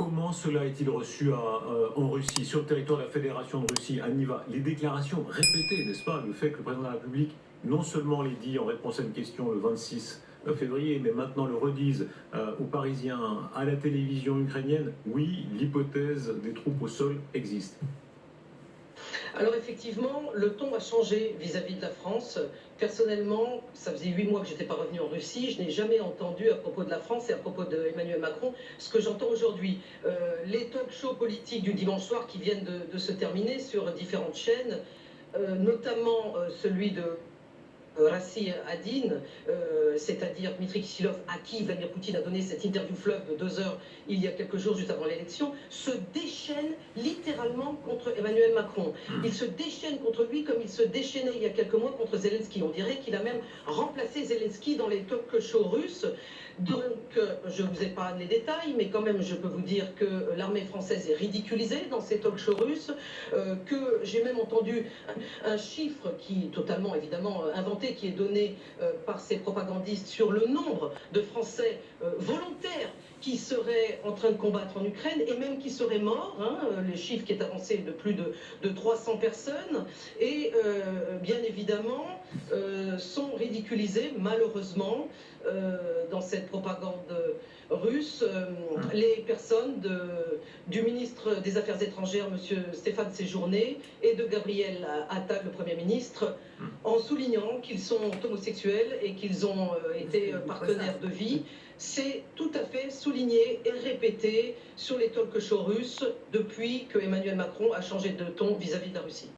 comment cela est-il reçu en Russie, sur le territoire de la Fédération de Russie, à Niva? Les déclarations répétées, n'est-ce pas? Le fait que le président de la République, non seulement les dit en réponse à une question le 26 février, mais maintenant le redise aux Parisiens, à la télévision ukrainienne, oui, l'hypothèse des troupes au sol existe. Alors effectivement, le ton a changé vis-à-vis de la France. Personnellement, ça faisait 8 mois que je n'étais pas revenu en Russie. Je n'ai jamais entendu à propos de la France et à propos d'Emmanuel Macron ce que j'entends aujourd'hui. Les talk-shows politiques du dimanche soir qui viennent de se terminer sur différentes chaînes, notamment celui de Rassi Adine, c'est-à-dire Dmitri Kiselyov, à qui Vladimir Poutine a donné cette interview fleuve de 2 heures il y a quelques jours, juste avant l'élection, se déchaîne littéralement contre Emmanuel Macron. Il se déchaîne contre lui comme il se déchaînait il y a quelques mois contre Zelensky. On dirait qu'il a même remplacé Zelensky dans les talk-shows russes. Donc, je ne vous épargne les détails, mais quand même, je peux vous dire que l'armée française est ridiculisée dans ces talk-shows russes, que j'ai même entendu un chiffre qui est totalement, évidemment, inventé, qui est donné par ces propagandistes sur le nombre de Français volontaires qui seraient en train de combattre en Ukraine et même qui seraient morts, le chiffre qui est avancé de plus de 300 personnes, et bien évidemment sont ridiculisés malheureusement dans cette propagande russe, les personnes du ministre des Affaires étrangères, M. Stéphane Séjourné, et de Gabriel Attal, le Premier ministre, en soulignant qu'ils sont homosexuels et qu'ils ont été partenaires de vie. C'est tout à fait souligné et répété sur les talk-shows russes depuis que Emmanuel Macron a changé de ton vis-à-vis de la Russie.